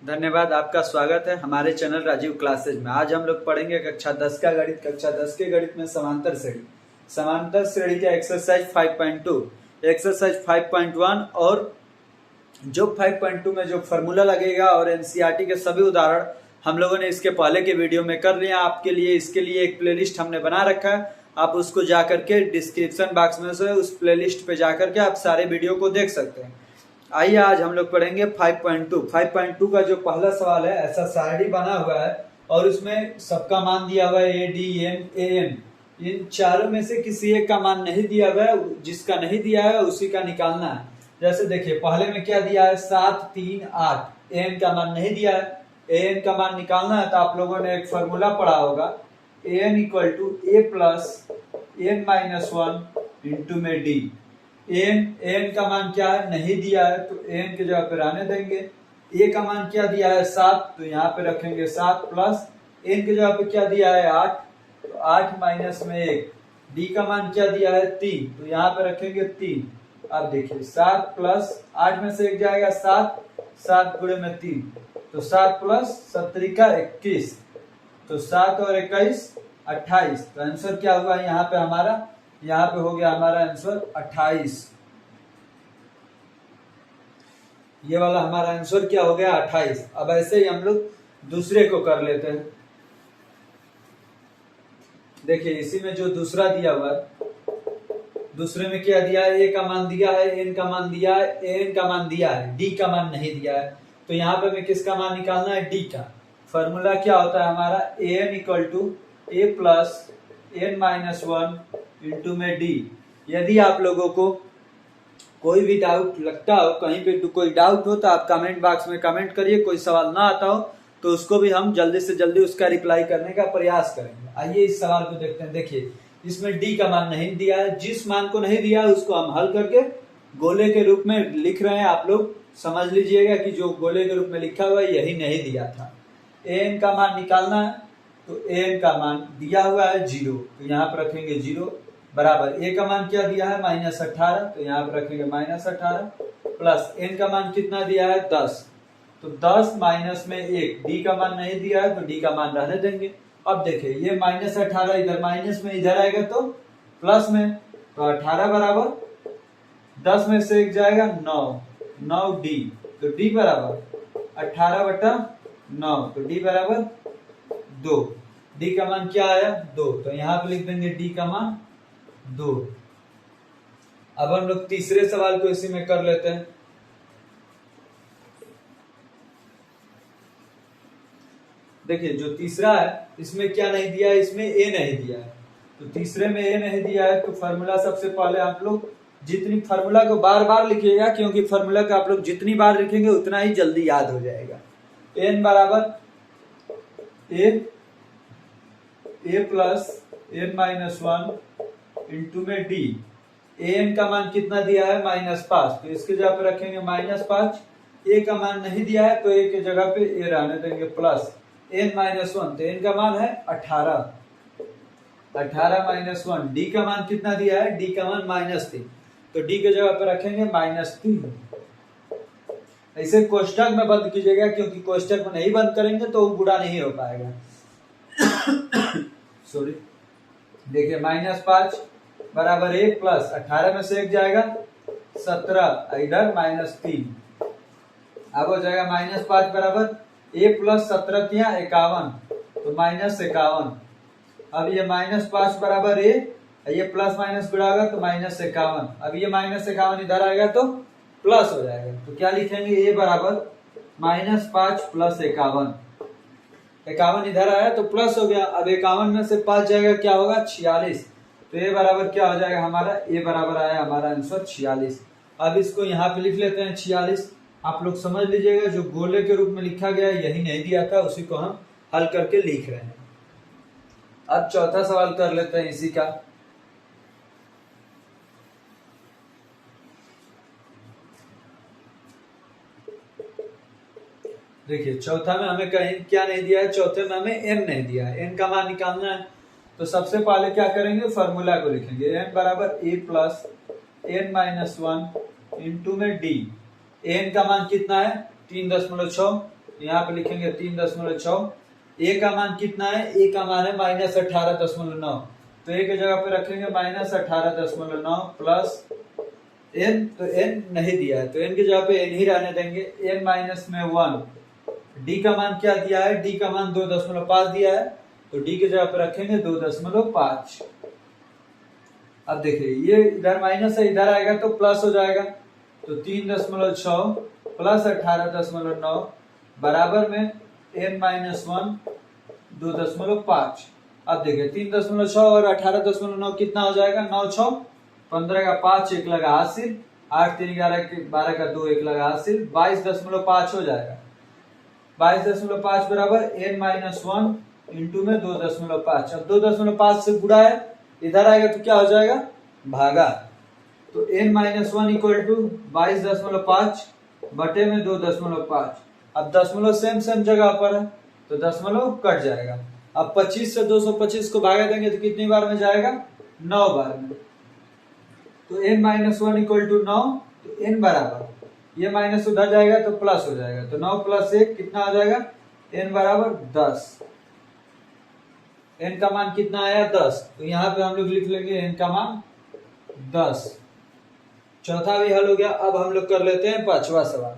धन्यवाद। आपका स्वागत है हमारे चैनल राजीव क्लासेज में। आज हम लोग पढ़ेंगे कक्षा 10 का गणित। कक्षा 10 के गणित में समांतर श्रेणी का एक्सरसाइज 5.2, एक्सरसाइज 5.1 और जो 5.2 में जो फॉर्मूला लगेगा और एनसीईआरटी के सभी उदाहरण हम लोगों ने इसके पहले के वीडियो में कर लिया आपके लिए। इसके लिए एक प्लेलिस्ट हमने बना रखा है, आप उसको जाकर के डिस्क्रिप्शन बॉक्स में से उस प्लेलिस्ट पे जाकर के आप सारे वीडियो को देख सकते हैं। आइए आज हम लोग पढ़ेंगे 5.2। 5.2 का जो पहला सवाल है, ऐसा सारणी बना हुआ है और उसमें सबका मान दिया हुआ है A D N A N. इन चारों में से किसी एक का मान नहीं दिया हुआ है, जिसका नहीं दिया है उसी का निकालना है। जैसे देखिए पहले में क्या दिया है 7, 3, 8। एन का मान नहीं दिया है, एन का मान निकालना है तो आप लोगों ने एक फॉर्मूला पढ़ा होगा, n equal to A plus N minus 1 into में डी। एन का मान क्या है, नहीं दिया है तो एन के जगह पे रहने देंगे। ए का मान क्या दिया है 7, तो यहाँ पे रखेंगे 7 प्लस एन के जगह पे क्या दिया है 8, तो 8 माइनस में 1। डी का मान क्या दिया है 3, तो यहाँ पे रखेंगे 3। अब देखिए 7 प्लस 8 में से 1 जाएगा 7, 7 गुणे में 3, तो 7 प्लस 7 का 21, तो 7 और 21 28। तो आंसर क्या हुआ यहाँ पे हमारा, यहाँ पे हो गया हमारा आंसर 28। ये वाला हमारा आंसर क्या हो गया 28। अब ऐसे ही हम लोग दूसरे को कर लेते हैं। देखिए इसी में जो दूसरा दिया हुआ है, दूसरे में क्या दिया है, ए का मान दिया है, एन का मान दिया है, एन का मान दिया है, डी का मान नहीं दिया है। तो यहाँ पे हमें किसका मान निकालना है, डी का। फॉर्मूला क्या होता है हमारा, A N equal to A plus N minus 1 into में डी। यदि आप लोगों को कोई भी डाउट लगता हो, कहीं पे कोई डाउट हो तो आप कमेंट बॉक्स में कमेंट करिए। कोई सवाल ना आता हो तो उसको भी हम जल्दी से जल्दी उसका रिप्लाई करने का प्रयास करेंगे। आइए इस सवाल को देखते हैं। देखिए इसमें डी का मान नहीं दिया है, जिस मान को नहीं दिया है उसको हम हल करके गोले के रूप में लिख रहे हैं। आप लोग समझ लीजिएगा कि जो गोले के रूप में लिखा हुआ है यही नहीं दिया था। एन का मान निकालना है, तो एन का मान दिया हुआ है 0, तो यहाँ पर रखेंगे 0 बराबर। ए का मान क्या दिया है -18, तो यहाँ पर रखेंगे -18 प्लस एन का मान कितना दिया है 10, तो 10 माइनस में 1। डी का मान नहीं दिया है तो डी का मान रहने देंगे। अब देखिए ये -18 इधर माइनस में इधर आएगा तो प्लस में, तो 18 बराबर 10 में से 1 जाएगा 9 डी, तो डी बराबर 18/9, तो डी बराबर 2। डी का मान क्या आया 2, तो यहाँ पे लिख देंगे डी का मान 2। अब हम लोग तीसरे सवाल को इसी में कर लेते हैं। देखिए जो तीसरा है इसमें क्या नहीं दिया है, इसमें ए नहीं दिया है। तो तीसरे में ए नहीं दिया है तो फॉर्मूला सबसे पहले आप लोग जितनी फॉर्मूला को बार बार लिखिएगा, क्योंकि फॉर्मूला को आप लोग जितनी बार लिखेंगे उतना ही जल्दी याद हो जाएगा। एन बराबर ए प्लस एन माइनस 1 इंटू में डी। एन का मान कितना दिया है -5, तो इसके जगह पे रखेंगे -5। ए का मान नहीं दिया है तो ए के जगह पे ए रहने देंगे प्लस एन माइनस 1, तो एन का मान है 18 माइनस 1। डी का मान कितना दिया है, डी का मान -3, तो डी के जगह पे रखेंगे -3। ऐसे कोष्टक में बंद कीजिएगा, क्योंकि कोष्टक में नहीं बंद करेंगे तो वो बुरा नहीं हो पाएगा। सॉरी, देखिए -5 बराबर ए प्लस 18 में से 1 जाएगा 17, इधर -3। अब हो जाएगा -5 बराबर ए प्लस 17 किया 51, तो -51। अब ये -5 बराबर ए, ये प्लस माइनस गुणा होगा तो -51। अब ये -51 इधर आएगा तो प्लस हो जाएगा, तो क्या लिखेंगे ए बराबर -5 प्लस 51। 51 इधर आया तो प्लस हो गया। अब 51 में से 5 जाएगा क्या होगा 46, तो ए बराबर क्या हो जाएगा हमारा, ए बराबर आया हमारा आंसर 46। अब इसको यहाँ पे लिख लेते हैं 46। आप लोग समझ लीजिएगा जो गोले के रूप में लिखा गया यही नहीं दिया था, उसी को हम हल करके लिख रहे हैं। अब चौथा सवाल कर लेते हैं इसी का। देखिए चौथा में हमें कहीं क्या नहीं दिया है, चौथे में हमें एन नहीं दिया है। एन का मान निकालना है तो सबसे पहले क्या करेंगे, फॉर्मूला को लिखेंगे। एन बराबर ए प्लस एन माइनस 1 इंटू में डी। एन का मान कितना है 3.6, यहाँ पे लिखेंगे 3.6। ए का मान कितना है, ए का मान है -18.9, तो ए की जगह पे रखेंगे -18.9 प्लस एन, तो एन नहीं दिया है तो एन की जगह पे एन ही रहने देंगे, एन माइनस में 1। डी का मान क्या दिया है, डी का मान 2.5 दिया है, तो डी की जगह पे रखेंगे 2.5। अब देखिए ये इधर माइनस है, इधर आएगा तो प्लस हो जाएगा, तो 3.6 प्लस 18.9 बराबर में n माइनस 1 2.5। अब देखिए 3.6 और 18.9 कितना हो जाएगा, 9 6 15 का 5 एक लगा हासिल, 8 3 11 12 का 2 एक लगा हासिल, 22.5 हो जाएगा। 22.5 बराबर n माइनस 1 इंटू में 2.5। अब 2.5 से गुणा है, इधर आएगा तो क्या हो जाएगा, भागा, तो n माइनस 1 इक्वल टू 22.5 बटे में 2.5। अब दशमलव सेम सेम जगह पर है तो दशमलव कट जाएगा। अब 25 से 225 को भागा देंगे तो कितनी बार में जाएगा, 9 बार में, तो n माइनस 1 इक्वल टू 9, तो n बराबर ये माइनस उधर जाएगा तो प्लस हो जाएगा, तो 9 प्लस 1 कितना आ जाएगा, n बराबर 10। n का मान कितना आया, 10, तो यहाँ पे हम लोग लिख लेंगे n का मान 10। चौथा भी हल हो गया। अब हम लोग कर लेते हैं पांचवा सवाल।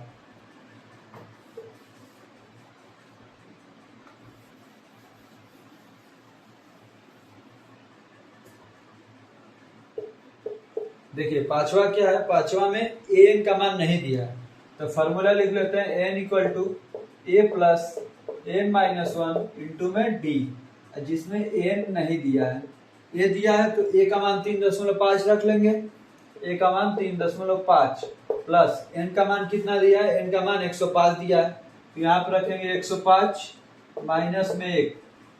देखिए पांचवा क्या है, पांचवा में an का मान नहीं दिया है तो फॉर्मूला लिख लेते हैं n equal to a plus n minus 1 into में d, जिसमें n नहीं दिया है, a दिया है तो a का मान 3.5 रख लेंगे, a का मान 3.5 प्लस n का मान कितना दिया है, n का मान 105 दिया है, तो यहाँ पर रखेंगे 105 माइनस में 1,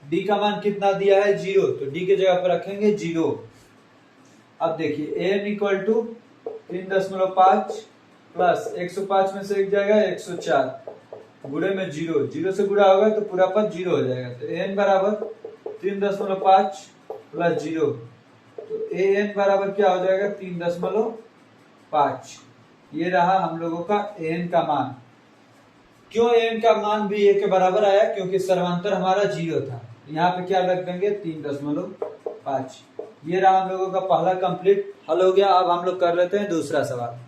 d का मान कितना दिया है 0, तो d की जगह पर रखेंगे 0। अब देखिए n इक्वल टू 3.5 प्लस 105 में से एक जाएगा 104 गुणे में 0, 0 से गुणा होगा तो पूरा पद 0 हो जाएगा, तो n बराबर 3.5 प्लस 0, तो an बराबर क्या हो जाएगा 3.5। ये रहा हम लोगों का an का मान। क्यों n का मान भी a के बराबर आया, क्योंकि सर्वांतर हमारा 0 था, यहाँ पे क्या रख देंगे 3.5। ये रहा हम लोगों का पहला कंप्लीट हल हो गया। अब हम लोग कर लेते हैं दूसरा सवाल।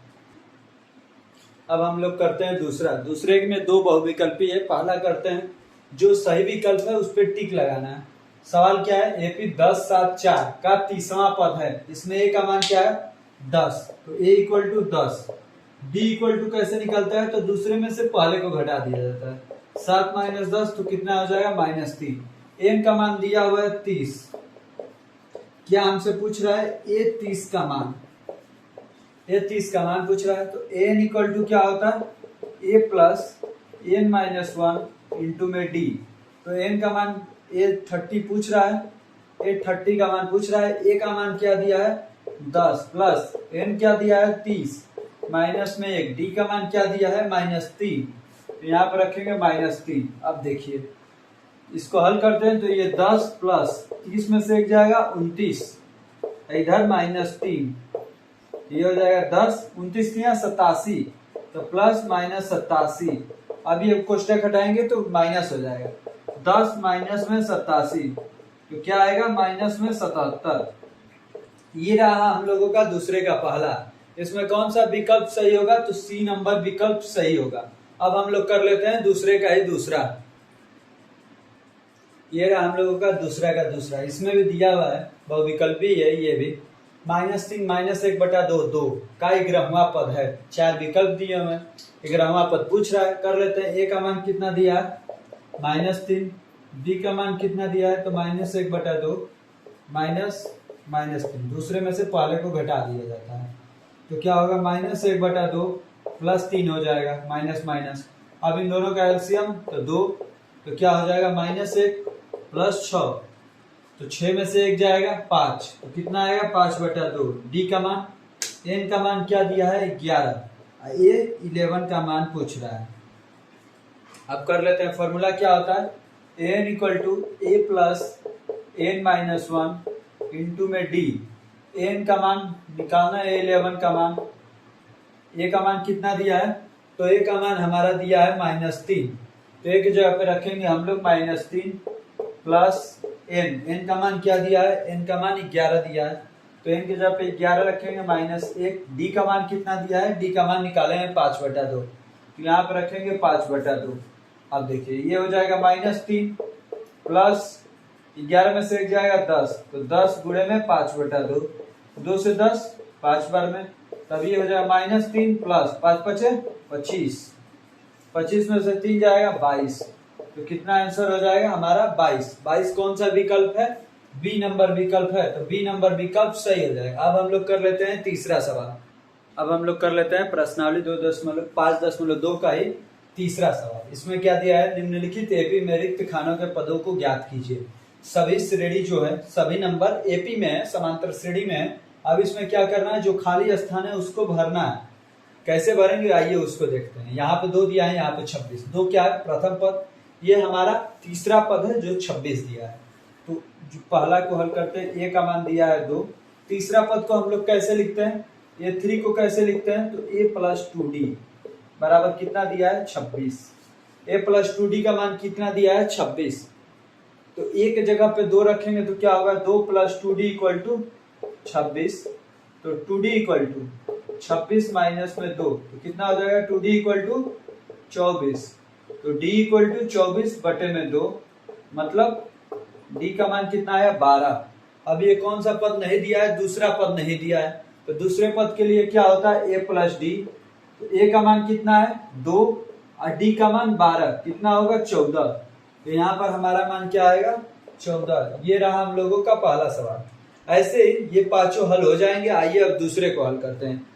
अब हम लोग करते हैं दूसरे में दो बहुविकल्पी है, पहला करते हैं जो सही विकल्प है उस पर टिक लगाना है। सवाल क्या है, एपी 10 7 4 का तीसरा पद है, इसमें ए का मान क्या है 10, तो A equal to 10। D equal to कैसे निकलता है, तो दूसरे में से पहले को घटा दिया जाता है, 7 माइनस 10 तो कितना हो जाएगा -3। एन का मान दिया हुआ है 30, क्या हमसे पूछ रहा है ए 30 का मान, ए 30 का मान पूछ रहा है, तो एन इक्वल टू क्या होता है ए प्लस एन माइनस 1 इंटू में डी, तो एन का मान ए 30 पूछ रहा है, ए 30 का मान पूछ रहा है, ए का मान क्या दिया है 10 प्लस एन क्या दिया है 30 माइनस में 1, डी का मान क्या दिया है -3, तो यहाँ पर रखेंगे -3। अब देखिए इसको हल करते हैं तो ये 10 प्लस 30 में से एक जाएगा 29, इधर -3, ये हो जाएगा 10 29 87, तो प्लस माइनस 87। अब ये कोष्टक हटाएंगे तो माइनस हो जाएगा, 10 माइनस में 87 तो क्या आएगा -77। ये रहा हम लोगों का दूसरे का पहला, इसमें कौन सा विकल्प सही होगा, तो सी नंबर विकल्प सही होगा। अब हम लोग कर लेते हैं दूसरे का ही दूसरा। ये रहा हम लोगों का दूसरा, इसमें भी दिया हुआ है बहुविकल्पी है, ये भी -3 -1/2 2 का 11वां पद है, 4 विकल्प दिए हुए हैं, 11वां पद पूछ रहा है। कर लेते हैं, ए का मान कितना दिया है -3, डी का मान कितना दिया है तो -1/2 -3, दूसरे में से पहले को घटा दिया जाता है, तो क्या होगा -1/2 प्लस 3 हो जाएगा माइनस माइनस। अब इन दोनों का एलसीएम तो 2, तो क्या हो जाएगा -1 प्लस 6, तो 6 में से 1 जाएगा 5, तो कितना आएगा 5/2। डी का मान एन का मान क्या दिया है 11, ए 11 का मान पूछ रहा है। अब कर लेते हैं, फॉर्मूला क्या होता है n equal to A plus N minus 1 into में डी। एन का मान निकालना है 11 का मान, ए का मान कितना दिया है तो ए का मान हमारा दिया है -3, तो ए की जगह पे रखेंगे हम लोग -3 प्लस n का मान क्या दिया है, n का मान 11 दिया है, तो n की जगह पे 11 रखेंगे -1। d का मान कितना दिया है, d का मान निकाले हैं 5/2, तो यहाँ पे रखेंगे 5/2। अब देखिए ये हो जाएगा -3 प्लस 11 में से 1 जाएगा 10, तो 10 गुणे में 5/2, 2 से 10 5 बार में, तब ये हो जाएगा -3 प्लस 5 पचे 25, 25 में से 3 जाएगा 22, तो कितना आंसर हो जाएगा हमारा 22। 22 कौन सा विकल्प है, बी नंबर विकल्प है, तो बी नंबर विकल्प सही हो जाएगा। अब हम लोग कर लेते हैं तीसरा सवाल। अब हम लोग कर लेते हैं प्रश्नावली 5.2 का ही तीसरा सवाल। इसमें क्या दिया है, निम्नलिखित एपी में रिक्त खानों के पदों को ज्ञात कीजिए। सभी श्रेणी जो है, सभी नंबर एपी में है, समांतर श्रेणी में है। अब इसमें क्या करना है, जो खाली स्थान है उसको भरना है। कैसे भरेंगे आइए उसको देखते हैं। यहाँ पे 2 दिया है, यहाँ पे 26। 2 क्या है, प्रथम पद, ये हमारा तीसरा पद है जो 26 दिया है। तो जो पहला को हल करते हैं, ए का मान दिया है 2। तीसरा पद को हम लोग कैसे लिखते हैं, ये 3 को कैसे लिखते हैं, तो a + 2d बराबर कितना दिया है 26। a + 2d का मान कितना दिया है 26, तो a के जगह पे 2 रखेंगे तो क्या होगा, 2 + 2d = 26, तो 2d = 26 माइनस में 2, तो कितना हो जाएगा, 2d = 24, तो d = 24/2, मतलब d का मान कितना आया 12। अब ये कौन सा पद नहीं दिया है, दूसरा पद नहीं दिया है, तो दूसरे पद के लिए क्या होता है, a + d, तो a का मान कितना है 2 और d का मान 12, कितना होगा 14, तो यहाँ पर हमारा मान क्या आएगा 14। ये रहा हम लोगों का पहला सवाल। ऐसे ही ये पांचों हल हो जाएंगे। आइए अब दूसरे को हल करते हैं।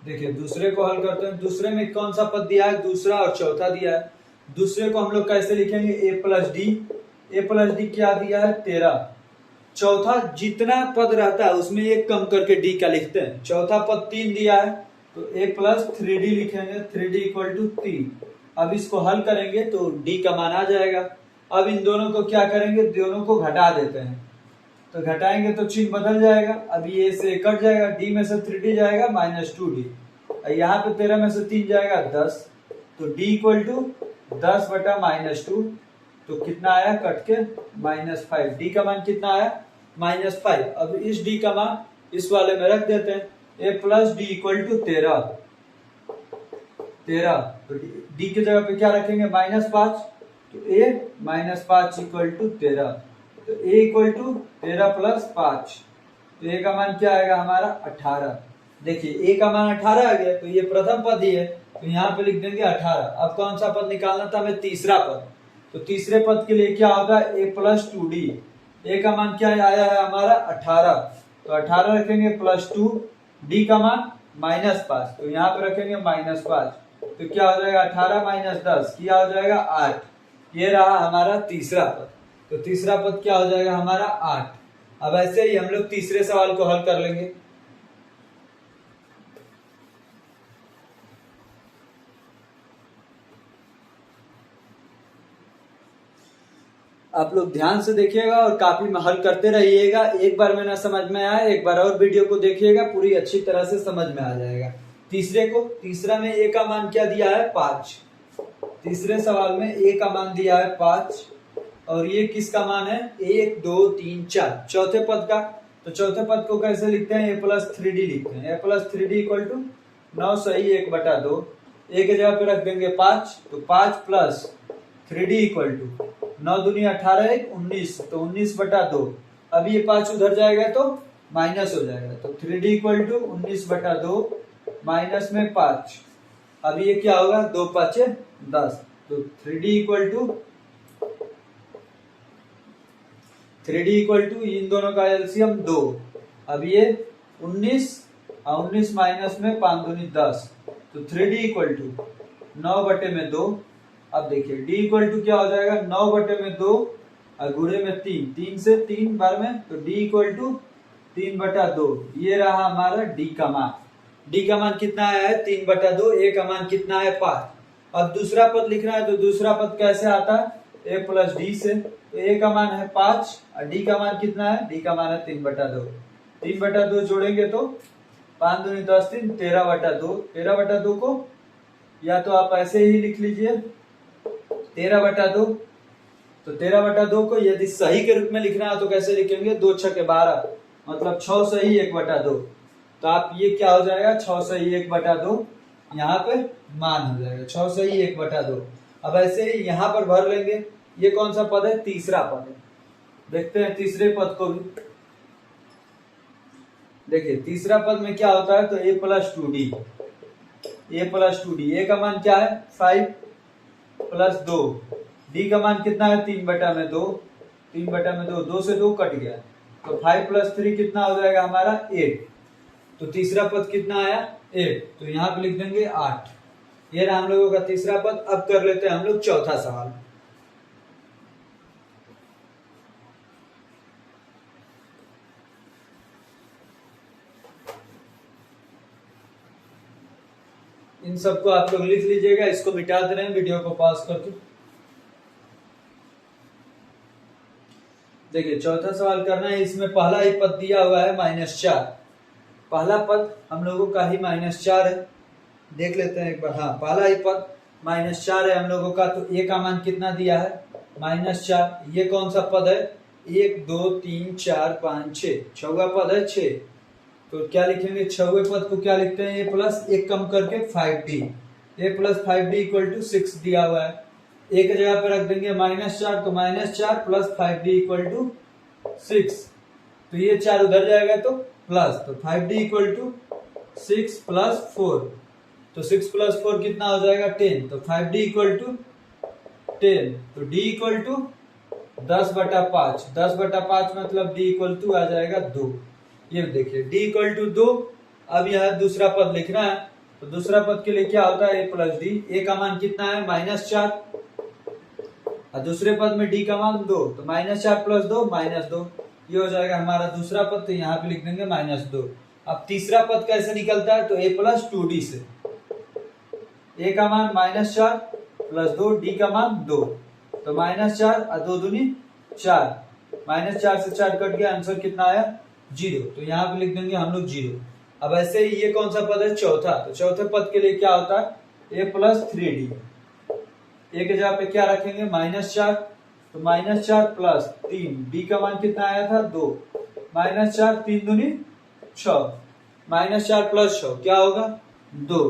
देखिए दूसरे को हल करते हैं। दूसरे में कौन सा पद दिया है, दूसरा और चौथा दिया है। दूसरे को हम लोग कैसे लिखेंगे, a + d, a + d क्या दिया है 13। चौथा जितना पद रहता है उसमें एक कम करके d का लिखते हैं। चौथा पद 3 दिया है, तो a + 3d लिखेंगे, 3d = 3। अब इसको हल करेंगे तो d का मान आ जाएगा। अब इन दोनों को क्या करेंगे, दोनों को घटा देते हैं, तो घटाएंगे तो चिन्ह बदल जाएगा। अब ये से कट जाएगा, d में से 3d जाएगा -2d, यहाँ पे 13 में से 3 जाएगा 10, तो d = 10/-2, तो कितना आया कट के -5। d का मान कितना आया -5। अब इस d का मान इस वाले में रख देते हैं, a + d = 13, तो d की जगह पे क्या रखेंगे -5, तो a -5 = 13, तो a = 13 + 5, तो a का मान क्या आएगा हमारा 18। देखिए a का मान 18 आ गया, तो ये प्रथम पद ही है, तो यहाँ पे लिख देंगे 18। अब कौन सा पद निकालना था हमें, तीसरा पद। तो तीसरे पद के लिए क्या होगा, a + 2d, a का मान क्या आया है हमारा 18, तो 18 रखेंगे +2, d का मान -5, तो यहाँ पे रखेंगे -5, तो क्या हो जाएगा 18 - 10 क्या हो जाएगा 8। ये रहा हमारा तीसरा पद, तो तीसरा पद क्या हो जाएगा हमारा 8। अब ऐसे ही हम लोग तीसरे सवाल को हल कर लेंगे। आप लोग ध्यान से देखिएगा और काफी में हल करते रहिएगा। एक बार में ना समझ में आए, एक बार और वीडियो को देखिएगा, पूरी अच्छी तरह से समझ में आ जाएगा। तीसरा में a का मान क्या दिया है 5। तीसरे सवाल में a का मान दिया है 5, और ये किसका मान है 1 2 3 4, चौथे पद का। तो चौथे पद को कैसे लिखते हैं, a + 3d लिखते हैं, a + 3d = 9 सही 1/2। a के जगह पे रख देंगे 5, तो 5 + 3d = 9 दूनी 18 1 19, तो 19/2। अब ये 5 उधर जाएगा तो माइनस हो जाएगा, तो 3d = 19/2 माइनस में 5। अब ये क्या होगा 2 5 10, तो 3d = इन दोनों का एलसीएम 2। अब ये 19 और 19 माइनस में 5 दूनी 10, तो 3d = 9/2। अब देखिए d = क्या हो जाएगा 9/2 और गुणे में 3, 3 से 3 बार में, तो d = 3/2। ये रहा हमारा d का मान। d का मान कितना आया है 3/2, a का मान कितना है 5। अब दूसरा पद लिखना है, तो दूसरा पद कैसे आता है, a + d से, तो a का मान है 5 और d का मान कितना है, d का मान है 3/2। 3/2 जोड़ेंगे तो 5 दूनी 10 3 13/2। 13/2 को या तो आप ऐसे ही लिख लीजिए 13/2। तो 13/2 को यदि सही के रूप में लिखना है तो कैसे लिखेंगे, 2 6 12, मतलब 6 सही 1/2। तो आप ये क्या हो जाएगा, 6 सही 1/2 यहाँ पे मान हो जाएगा, 6 सही 1/2। अब ऐसे ही यहाँ पर भर लेंगे। ये कौन सा पद है, तीसरा पद है। देखते हैं तीसरे पद को भी। देखिए तीसरा पद में क्या होता है, तो a + 2d। a + 2d, a का मान क्या है 5 + 2, d का मान कितना है 3/2। 3/2, 2 से 2 कट गया, तो 5 + 3 कितना हो जाएगा हमारा 8। तो तीसरा पद कितना आया 8, तो यहाँ पे लिख देंगे 8। ये रहा हम लोगों का तीसरा पद। अब कर लेते हैं हम लोग चौथा सवाल। इन सबको आप लोग लिख लीजिएगा, इसको मिटा दे रहे हैं वीडियो को पॉज करके। देखिए चौथा सवाल करना है। इसमें पहला ही पद दिया हुआ है -4। पहला पद हम लोगों का ही -4 है। देख लेते हैं एक बार। हाँ, पहला ही पद -4 है हम लोगों का। तो a का मान कितना दिया है -4। ये कौन सा पद है, 1 2 3 4 5 6, छवा पद है 6। तो क्या लिखेंगे, छवे पद को क्या लिखते हैं, a + 1 कम करके 5d। a + 5d = 6 दिया हुआ है। एक जगह पे रख देंगे -4, तो -4 + 5d = 6। तो ये 4 उधर जाएगा तो प्लस, तो 5d = 6 + 4। तो 6 + 4 कितना हो जाएगा 10। तो 5d = 10। तो d = 10/5। 10/5 मतलब d = आ जाएगा 2। ये देखिए d = 2। अब यह दूसरा पद लिखना है। तो दूसरा पद के लिए क्या होता है, a + d। a का मान कितना है -4, और दूसरे पद में d का मान 2। तो -4 + 2 -2, ये हो जाएगा हमारा दूसरा पद। तो यहाँ पे लिख देंगे -2। अब तीसरा पद कैसे निकलता है, तो a + 2d से। a का मान -4 + 2, d का मान 2। तो -4 और 2 दूनी 4, -4 से 4 कट गया, आंसर कितना आया 0। तो यहाँ पे लिख देंगे हम लोग 0। अब ऐसे ही ये कौन सा पद है, चौथा। तो चौथे पद के लिए क्या होता है, a + 3d। a के जगह पे क्या रखेंगे -4, तो -4 + 3, d का मान कितना आया था 2। -4 3 दूनी 6, -4 + 6 क्या होगा 2।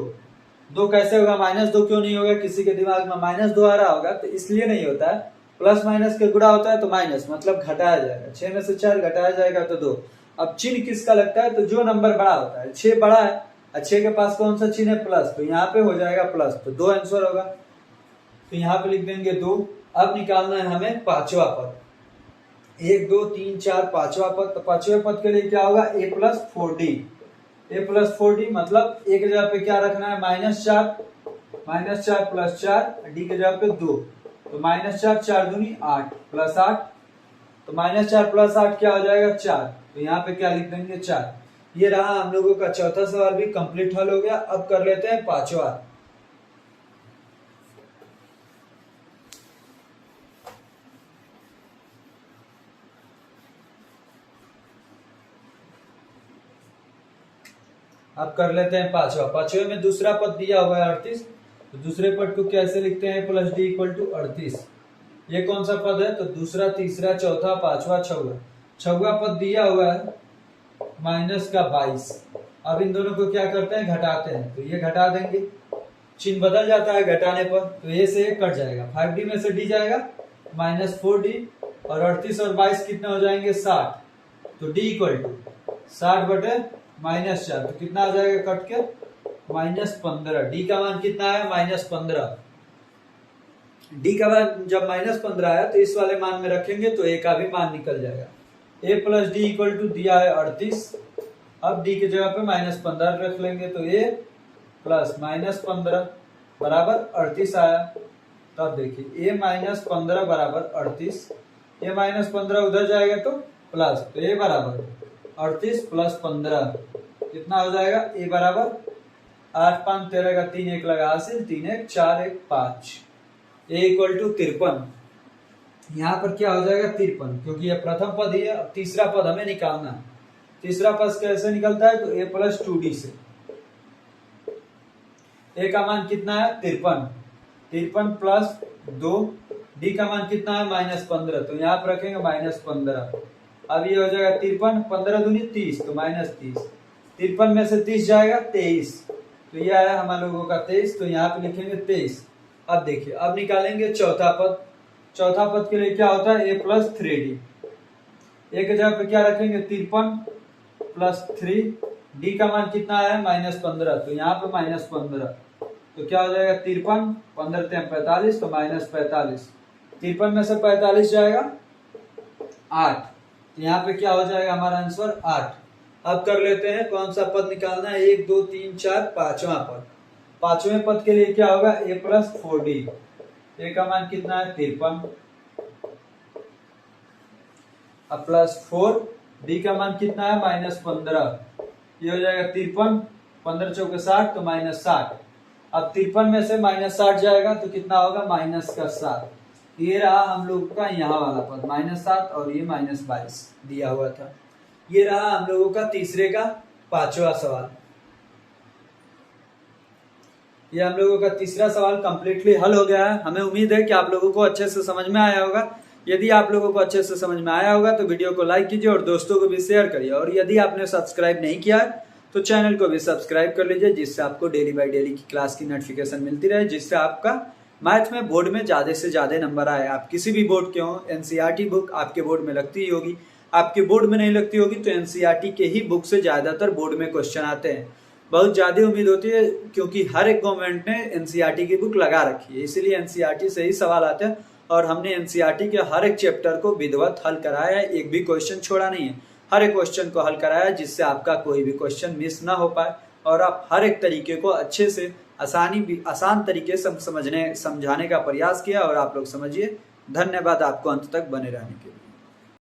2 कैसे होगा, -2 क्यों नहीं होगा, किसी के दिमाग में -2 आ रहा होगा, तो इसलिए नहीं होता है। प्लस माइनस के गुणा होता है तो माइनस, मतलब घटाया जाएगा। 6 में से 4 घटाया जाएगा तो 2। अब चिन्ह किसका लगता है, तो जो नंबर बड़ा होता है। 6 बड़ा है, 6 के पास कौन सा चिन्ह है, प्लस, तो यहाँ पे हो जाएगा प्लस। तो 2 आंसर होगा। तो यहाँ पे लिख देंगे 2। अब निकालना है हमें पांचवा पद। 1 2 3 4 पांचवा पद। तो पांचवे पद के लिए क्या होगा, a + 4d। a + 4d मतलब एक जगह पे क्या रखना है -4, -4 + 4, d के जगह पे 2। तो -4 4 दूनी 8 + 8, तो -4 + 8 क्या हो जाएगा 4। तो यहाँ पे क्या लिख देंगे 4। ये रहा हम लोगों का चौथा सवाल भी कंप्लीट हल हो गया। अब कर लेते हैं पांचवा। अब कर लेते हैं पांचवा। पांचवे में दूसरा पद दिया हुआ है 38। तो दूसरे पद को कैसे लिखते हैं, + d = 38। ये कौन सा पद है, तो दूसरा, तीसरा, चौथा, पांचवा, छठा। छठा पद दिया हुआ है -22। अब इन दोनों को क्या करते हैं, घटाते हैं। तो ये घटा देंगे, चिन्ह बदल जाता है घटाने पर। तो ये से कट जाएगा, 5d में से d जाएगा -4d, और 38 और 22 कितने हो जाएंगे 60। तो d = 60/-4, तो कितना आ जाएगा कट के -15। d का मान कितना है -15। d का मान जब -15 आया तो इस वाले मान में रखेंगे तो a का भी मान निकल जाएगा। a + d = दिया है 38। अब d की जगह पे -15 रख लेंगे, तो a + -15 बराबर 38 आया। तब देखिए a - 15 बराबर 38। a - 15 उधर जाएगा तो प्लस, तो a बराबर 38 + 15 कितना हो जाएगा, a बराबर 8 5 13 का 3 1 लगा हासिल, 3 1 4 1 5। a = 53। यहाँ पर क्या हो जाएगा 53, क्योंकि यह प्रथम पद ही है। अब तीसरा पद हमें निकालना है। तीसरा पद कैसे निकलता है, तो a प्लस 2d से। a का मान कितना है 53, 53 प्लस 2, d का मान कितना है -15, तो यहाँ पर रखेंगे -15। अब ये हो जाएगा 53, 15 दूनी 30, तो -30, 53 में से 30 जाएगा 23, तो ये आया हम लोगों का 23, तो यहाँ पे लिखेंगे 23। अब देखिए, अब निकालेंगे चौथा पद। चौथा पद के लिए क्या होता है a प्लस 3d, a के जगह पे क्या रखेंगे 53 प्लस 3, d का मान कितना है -15, तो यहाँ पे -15, तो क्या हो जाएगा 53, 15 45, तो -45, 53 में से 45 जाएगा 8, तो यहाँ पे क्या हो जाएगा हमारा आंसर 8। अब कर लेते हैं कौन सा पद निकालना है, 1 2 3 4 पांचवा पद। पांचवें पद के लिए क्या होगा a प्लस 4d, a का मान कितना है 53, अब प्लस 4, d का मान कितना है -15, ये हो जाएगा 53, 15 चौके 60, तो -60। अब 53 में से -60 जाएगा तो कितना होगा -7। ये रहा हम लोग का यहाँ वाला पद -7, और ये -22 दिया हुआ था। ये रहा हम लोगों का तीसरे का पांचवा सवाल। ये हम लोगों का तीसरा सवाल कंप्लीटली हल हो गया है। हमें उम्मीद है कि आप लोगों को अच्छे से समझ में आया होगा। यदि आप लोगों को अच्छे से समझ में आया होगा तो वीडियो को लाइक कीजिए और दोस्तों को भी शेयर करिए, और यदि आपने सब्सक्राइब नहीं किया है तो चैनल को भी सब्सक्राइब कर लीजिए, जिससे आपको डेली बाय डेली की क्लास की नोटिफिकेशन मिलती रहे, जिससे आपका मैथ में बोर्ड में ज्यादा से ज्यादा नंबर आए। आप किसी भी बोर्ड के हो, एनसीईआरटी बुक आपके बोर्ड में लगती ही होगी, आपके बोर्ड में नहीं लगती होगी तो एनसीईआरटी के ही बुक से ज्यादातर बोर्ड में क्वेश्चन आते हैं। बहुत ज्यादा उम्मीद होती है क्योंकि हर एक गवर्नमेंट ने एनसीईआरटी की बुक लगा रखी है, इसीलिए एनसीईआरटी से ही सवाल आते हैं, और हमने एनसीईआरटी के हर एक चैप्टर को विधिवत हल कराया है, एक भी क्वेश्चन छोड़ा नहीं है, हर एक क्वेश्चन को हल कराया है, जिससे आपका कोई भी क्वेश्चन मिस ना हो पाए और आप हर एक तरीके को अच्छे से आसान तरीके से समझाने का प्रयास किया, और आप लोग समझिए। धन्यवाद आपको अंत तक बने रहने के लिए।